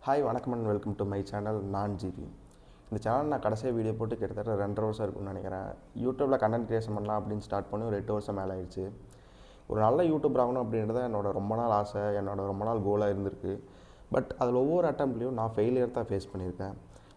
Hi வணக்கம் and welcome to my channel நான் GB. இந்த சேனல் நான் கடைசியாக வீடியோ போட்டு கிட்டத்தட்ட 2.5 வருஷம் இருக்குன்னு நினைக்கிறேன். யூடியூப்பில் கண்டென்ட் கிரியேஷன் பண்ணலாம் அப்படின்னு ஸ்டார்ட் பண்ணி ஒரு 8 வருஷம் மேலே ஆயிடுச்சு. ஒரு நல்ல யூடியூபர் ஆகணும் அப்படின்றது என்னோட ரொம்ப நாள் ஆசை, என்னோட ரொம்ப நாள் கோலாக இருந்திருக்கு. பட் அதில் ஒவ்வொரு அட்டம்ப்ட்லேயும் நான் ஃபெயிலியர் தான் ஃபேஸ் பண்ணியிருக்கேன்.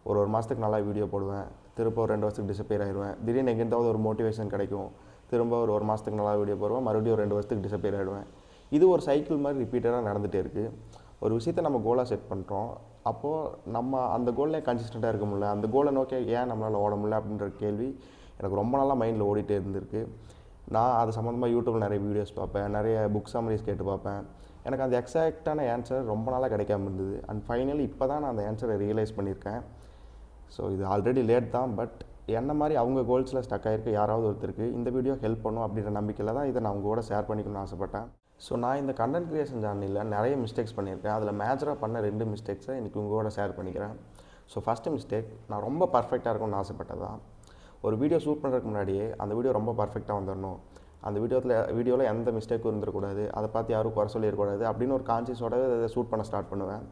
ஒரு மாதத்துக்கு நல்லா வீடியோ போடுவேன், திரும்ப ஒரு 2 வருஷத்துக்கு டிசப்பியர் ஆகிடுவேன். திடீர்னு எங்கேருந்தாவது ஒரு மோட்டிவேஷன் கிடைக்கும், திரும்ப ஒரு மாதத்துக்கு நல்லா வீடியோ போடுவேன், மறுபடியும் ஒரு 2 வருஷத்துக்கு டிசப்பியர் ஆகிடுவேன். இது ஒரு சைக்கிள் மாதிரி ரிப்பீட்டடாக நடந்துகிட்டே இருக்குது. ஒரு விஷயத்தை நம்ம கோலாக செட் பண்ணுறோம், அப்போது நம்ம அந்த கோல்லே கன்சிஸ்டண்ட்டாக இருக்க முடியல, அந்த கோலை நோக்கி ஏன் நம்மளால் ஓட முடியல அப்படின்ற கேள்வி எனக்கு ரொம்ப நாளாக மைண்டில் ஓடிட்டே இருந்திருக்கு. நான் அது சம்மந்தமாக யூடியூப்பில் நிறைய வீடியோஸ் பார்ப்பேன், நிறைய புக் சம்மரிஸ் கேட்டு பார்ப்பேன். எனக்கு அந்த எக்ஸாக்டான ஆன்சர் ரொம்ப நாளாக கிடைக்காம இருந்தது. அண்ட் ஃபைனலி இப்போ தான் நான் அந்த ஆன்சரை ரியலைஸ் பண்ணியிருக்கேன். ஸோ இது ஆல்ரெடி லேட் தான், பட் என்ன மாதிரி அவங்க கோல்ஸில் ஸ்டக் ஆகிருக்கு யாராவது ஒருத்தருக்கு இந்த வீடியோ ஹெல்ப் பண்ணும் அப்படின்ற நம்பிக்கையில் தான் இதை நான் அவங்க கூட ஷேர் பண்ணிக்கணும்னு ஆசைப்பட்டேன். ஸோ நான் இந்த கண்டென்ட் கிரியேஷன் சேனலில் நிறைய மிஸ்டேக்ஸ் பண்ணியிருக்கேன். அதில் மேஜராக பண்ண 2 மிஸ்டேக்ஸை இன்றைக்கி உங்களோட ஷேர் பண்ணிக்கிறேன். ஸோ ஃபஸ்ட்டு மிஸ்டேக், நான் ரொம்ப பர்ஃபெக்டாக இருக்கும்னு ஆசைப்பட்டது தான். ஒரு வீடியோ ஷூட் பண்ணுறதுக்கு முன்னாடியே அந்த வீடியோ ரொம்ப பர்ஃபெக்டாக வந்துடணும், அந்த வீடியோவில் எந்த மிஸ்டேக்கும் இருந்துடக்கூடாது, அதை பார்த்து யாரும் குறை சொல்லிடக்கூடாது அப்படின்னு ஒரு கான்சியஸோட அதை ஷூட் பண்ண ஸ்டார்ட் பண்ணுவேன்.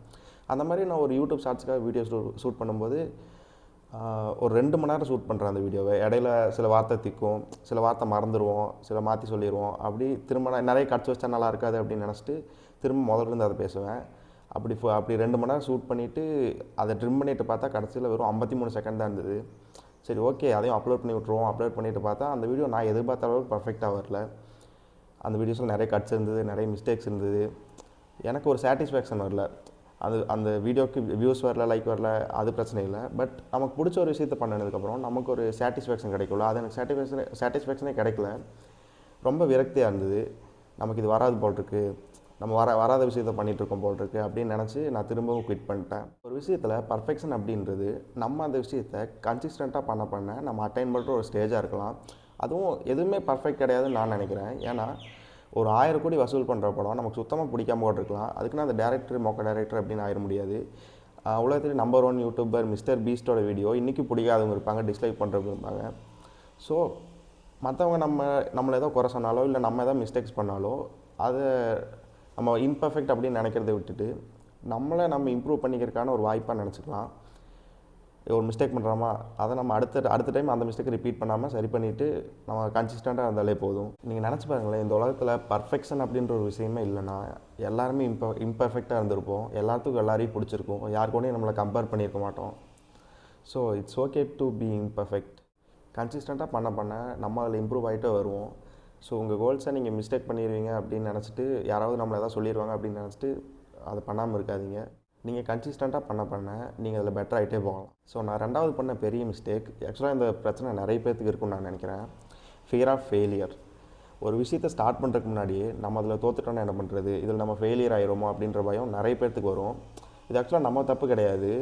அந்த மாதிரி நான் ஒரு யூடியூப் ஷார்ட்ஸ்க்காக வீடியோ ஷூட் பண்ணும்போது ஒரு 2 மணி நேரம் ஷூட் பண்ணுறேன் அந்த வீடியோவை. இடையில சில வார்த்தை திக்கும், சில வார்த்தை மறந்துடுவோம், சில மாற்றி சொல்லிடுவோம். அப்படி திரும்ப நிறைய கட்ஸ் வச்சா நல்லா இருக்காது அப்படின்னு நினச்சிட்டு திரும்ப முதல்ல இருந்து அதை பேசுவேன். அப்படி 2 மணி நேரம் ஷூட் பண்ணிவிட்டு அதை ட்ரிம் பண்ணிவிட்டு பார்த்தா கடைசியில் வெறும் 53 செகண்ட் தான் இருந்தது. சரி ஓகே, அதையும் அப்லோட் பண்ணி விட்ருவோம். அப்லோட் பண்ணிவிட்டு பார்த்தா அந்த வீடியோ நான் எதிர்பார்த்த அளவுக்கு பர்ஃபெக்டாக வரல. அந்த வீடியோஸில் நிறைய கட்ஸ் இருந்தது, நிறைய மிஸ்டேக்ஸ் இருந்தது. எனக்கு ஒரு சாட்டிஸ்ஃபேக்ஷன் வரல. அந்த வீடியோக்கு வியூஸ் வரல, லைக் வரல, அது பிரச்சனை இல்லை. பட் நமக்கு பிடிச்ச ஒரு விஷயத்தை பண்ணதுக்கப்புறம் நமக்கு ஒரு சாட்டிஸ்ஃபேக்ஷன் கிடைக்கல. அது எனக்கு சாட்டிஸ்ஃபேக்ஷனே கிடைக்கல. ரொம்ப விரக்தியாக இருந்தது. நமக்கு இது வராது போல் இருக்குது, நம்ம வராத விஷயத்தை பண்ணிகிட்ருக்கோம் போல் இருக்குது அப்படின்னு நினச்சி நான் திரும்பவும் குவிட் பண்ணிட்டேன். ஒரு விஷயத்தில் பர்ஃபெக்ஷன் அப்படின்றது நம்ம அந்த விஷயத்தை கன்சிஸ்டண்ட்டாக பண்ண நம்ம அட்டைன் பண்ணுற ஒரு ஸ்டேஜாக இருக்கலாம். அதுவும் எதுவுமே பர்ஃபெக்ட் கிடையாதுன்னு நான் நினைக்கிறேன். ஏன்னா ஒரு 1000 கோடி வசூல் பண்ணுற படம் நமக்கு சுத்தமாக பிடிக்காம போட்டிருக்கலாம். அதுக்குன்னு அந்த டேரக்டர் மொக்க டேரக்டர் அப்படின்னு ஆயிட முடியாது. உலகத்தில் நம்பர் 1 யூடியூபர் மிஸ்டர் பீஸ்டோட வீடியோ இன்றைக்கி பிடிக்காதவங்க இருப்பாங்க, டிஸ்லைக் பண்ணுறவங்க இருப்பாங்க. ஸோ மற்றவங்க நம்மளை ஏதோ குறை சொன்னாலோ இல்லை நம்ம ஏதோ மிஸ்டேக்ஸ் பண்ணாலோ அதை நம்ம இம்பர்ஃபெக்ட் அப்படின்னு நினைக்கிறத விட்டுட்டு நம்ம இம்ப்ரூவ் பண்ணிக்கிறதுக்கான ஒரு வாய்ப்பாக நினச்சிக்கலாம். ஒரு மிஸ்டேக் பண்ணுறோமா, அதை நம்ம அடுத்த டைம் அந்த மிஸ்டேக்கை ரிப்பீட் பண்ணாமல் சரி பண்ணிவிட்டு நம்ம கன்சிஸ்டண்ட்டாக இருந்தாலே போதும். நீங்கள் நினச்சி பாருங்களேன், இந்த உலகத்தில் பர்ஃபெக்ஷன் அப்படின்ற ஒரு விஷயமே இல்லைன்னா எல்லாருமே இம்பர்ஃபெக்டாக இருந்திருப்போம். எல்லாத்துக்கும் எல்லாரையும் பிடிச்சிருக்கும், யார் கூடயும் நம்மளை கம்பேர் பண்ணியிருக்க மாட்டோம். So it's okay to be imperfect. கன்சிஸ்டண்ட்டாக பண்ண நம்ம அதில் இம்ப்ரூவ் ஆகிட்டே வருவோம். ஸோ உங்கள் கோல்ஸை நீங்கள் மிஸ்டேக் பண்ணிடுவீங்க அப்படின்னு நினச்சிட்டு யாராவது நம்மளை எதாவது சொல்லிடுவாங்க அப்படின்னு நினச்சிட்டு அதை பண்ணாமல் இருக்காதீங்க. நீங்கள் கன்சிஸ்டண்ட்டாக பண்ண நீங்கள் அதில் பெட்டர் ஆகிட்டே போகலாம். ஸோ நான் 2வது பண்ண பெரிய மிஸ்டேக், ஆக்சுவலாக இந்த பிரச்சனை நிறைய பேர்த்துக்கு இருக்குன்னு நான் நினைக்கிறேன். Fear of failure. ஒரு விஷயத்தை ஸ்டார்ட் பண்ணுறதுக்கு முன்னாடியே நம்ம அதில் தோத்துட்டோன்னா என்ன பண்ணுறது, இதில் நம்ம ஃபெயிலியர் ஆகிருமோ அப்படின்ற பயம் நிறைய பேர்த்துக்கு வரும். இது ஆக்சுவலாக நம்ம தப்பு கிடையாது.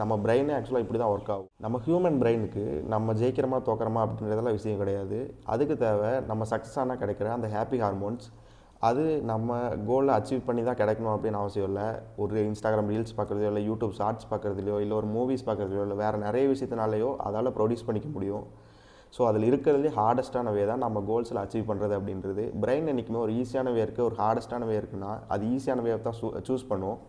நம்ம பிரெயினே ஆக்சுவலாக இப்படி தான் ஒர்க் ஆகும். நம்ம ஹியூமன் பிரெயினுக்கு நம்ம ஜெயிக்கிறோமா தோக்கிறோமா அப்படின்றதெல்லாம் விஷயம் கிடையாது. அதுக்கு தேவை நம்ம சக்ஸஸ் ஆனால் கிடைக்கிற அந்த ஹாப்பி ஹார்மோன்ஸ். அது நம்ம கோலை அச்சீவ் பண்ணி தான் கிடைக்கணும் அப்படின்னு அவசியம் இல்லை. ஒரு இன்ஸ்டாகிராம் ரீல்ஸ் பார்க்குறதையோ இல்லை யூடியூப் ஷார்ட்ஸ் பார்க்குறதுலையோ இல்லை ஒரு மூவிஸ் பார்க்குறதுலையோ இல்லை வேறு நிறைய விஷயத்தினாலேயோ அதால் ப்ரொடியூஸ் பண்ணிக்க முடியும். ஸோ அதில் இருக்கிறதுலே ஹார்டஸ்ட்டான வே தான் நம்ம கோல்ஸில் அச்சீவ் பண்ணுறது அப்படின்றது. பிரெயின் என்றைக்குமே ஒரு ஈஸியான வே இருக்குது, ஒரு ஹார்டஸ்ட்டான வே இருக்குன்னா அது ஈஸியான வே தான் சூஸ் பண்ணும்.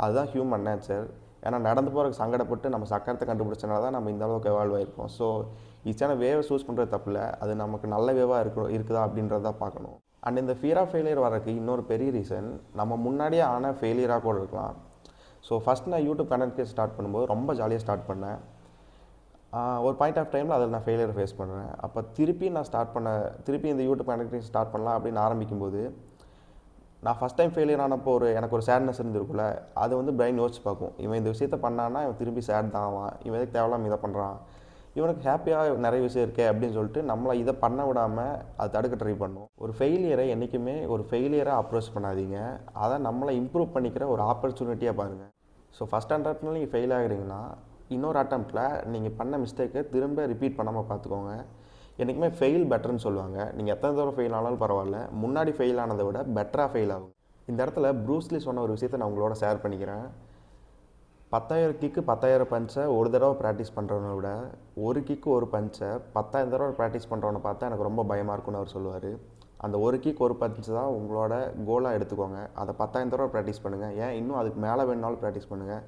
அதுதான் ஹியூமன் நேச்சர். ஏன்னா நடந்து போகிறதுக்கு சங்கடப்பட்டு நம்ம சக்கரத்தை கண்டுபிடிச்சனால தான் நம்ம இந்த அளவுக்கு எவால்வ் ஆகிருக்கோம். ஸோ ஈஸியான வேவை சூஸ் பண்ணுறது தப்பில்லை, அது நமக்கு நல்ல வேவாக இருக்குதா அப்படின்றத பார்க்கணும். அண்ட் இந்த ஃபியர் ஆஃப் ஃபெயிலியர் வரதுக்கு இன்னொரு பெரிய ரீசன், நம்ம முன்னாடியே ஆன ஃபெயிலியராக கூட இருக்கலாம். ஸோ ஃபஸ்ட் நான் யூடியூப் கண்டென்ட் ஸ்டார்ட் பண்ணும்போது ரொம்ப ஜாலியாக ஸ்டார்ட் பண்ணேன். ஒரு பாயிண்ட் ஆஃப் டைமில் அதில் நான் ஃபெயிலியர் ஃபேஸ் பண்ணுறேன். அப்போ திருப்பி இந்த யூடியூப் கண்டென்ட் ஸ்டார்ட் பண்ணலாம் அப்படின்னு ஆரம்பிக்கும்போது நான் ஃபஸ்ட் டைம் ஃபெயிலியர் ஆனப்போ எனக்கு ஒரு சேட்னஸ் இருந்திருக்குல்ல, அது வந்து பிரெயின் யோசிச்சு பார்க்கும். இவன் இந்த விஷயத்தை பண்ணான்னா இவன் திருப்பி சேட் தான் ஆவான், இவன் எதுக்கு தேவையில்லாமல் இதை பண்ணுறான், இவனுக்கு ஹாப்பியாக நிறைய விஷயம் இருக்கே அப்படின்னு சொல்லிட்டு நம்மளை இதை பண்ண விடாமல் அதை தடுக்க ட்ரை பண்ணும். ஒரு ஃபெயிலியரை என்றைக்குமே ஒரு ஃபெயிலியராக அப்ரோச் பண்ணாதீங்க, அதை நம்மளை இம்ப்ரூவ் பண்ணிக்கிற ஒரு ஆப்பர்ச்சுனிட்டியாக பாருங்கள். ஸோ ஃபஸ்ட் அட்டம்ப்டில் நீங்கள் ஃபெயில் ஆகிறீங்கன்னா இன்னொரு அட்டம்ப்டில் நீங்கள் பண்ண மிஸ்டேக்கை திரும்ப ரிப்பீட் பண்ணாமல் பார்த்துக்கோங்க. என்றைக்குமே ஃபெயில் பெட்டர்னு சொல்லுவாங்க. நீங்கள் எத்தனை தடவை ஃபெயில் ஆனாலும் பரவாயில்ல, முன்னாடி ஃபெயில் ஆனதை விட பெட்டராக ஃபெயில் ஆகும். இந்த இடத்துல ப்ரூஸ்லி சொன்ன ஒரு விஷயத்தை நான் உங்களோட ஷேர் பண்ணிக்கிறேன். 10,000 கிக்கு 10,000 பஞ்சை ஒரு தடவை ப்ராக்டிஸ் பண்ணுறவனை விட ஒரு கிக்கு ஒரு பஞ்சை 10,000 தடவை ப்ராக்டிஸ் பண்ணுறவனை பார்த்தா எனக்கு ரொம்ப பயமாக இருக்குன்னு அவர் சொல்லுவார். அந்த ஒரு கிக் ஒரு பஞ்ச் தான் உங்களோட கோலாக எடுத்துக்கோங்க. அதை 10,000 தடவை ப்ராக்டிஸ் பண்ணுங்கள். ஏன் இன்னும் அதுக்கு மேலே வேணுனாலும் ப்ராக்டிஸ் பண்ணுங்கள்.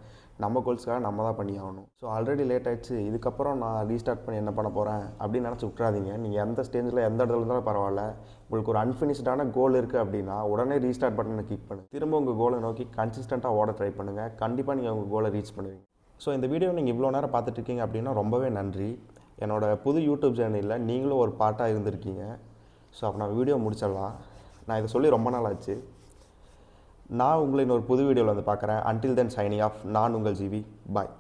நம்ம கோல்ஸ்க்காக நம்ம தான் பண்ணி ஆகணும். ஸோ ஆல்ரெடி லேட் ஆகிடுச்சு, இதுக்கப்புறம் நான் ரீஸ்டார்ட் பண்ணி என்ன பண்ண போகிறேன் அப்படின்னு நினச்சி விட்றாதீங்க. நீங்கள் எந்த ஸ்டேஜில் எந்த இடத்துல இருந்தாலும் பரவாயில்ல, உங்களுக்கு ஒரு அன்ஃபினிஷ்டான கோல் இருக்குது அப்படின்னா உடனே ரீஸ்டார்ட் பட்டனை கிளிக் பண்ணுங்கள். திரும்ப உங்கள் கோலை நோக்கி கன்சிஸ்டண்ட்டாக ஓட ட்ரை பண்ணுங்கள். கண்டிப்பாக நீங்கள் உங்கள் கோலை ரீச் பண்ணுவீங்க. ஸோ இந்த வீடியோ நீங்கள் இவ்வளோ நேரம் பார்த்துட்ருக்கீங்க அப்படின்னா ரொம்பவே நன்றி. என்னோடய புது யூடியூப் சேனலில் நீங்களும் ஒரு பார்ட்டாக இருந்திருக்கீங்க. ஸோ அப்போ நான் வீடியோ முடிச்சிடலாம். நான் இதை சொல்லி ரொம்ப நாள் ஆச்சு. நான் உங்களை இன்னொரு புது வீடியோவில் வந்து பார்க்குறேன். Until then signing off. நான் உங்கள் ஜிவி. பாய்.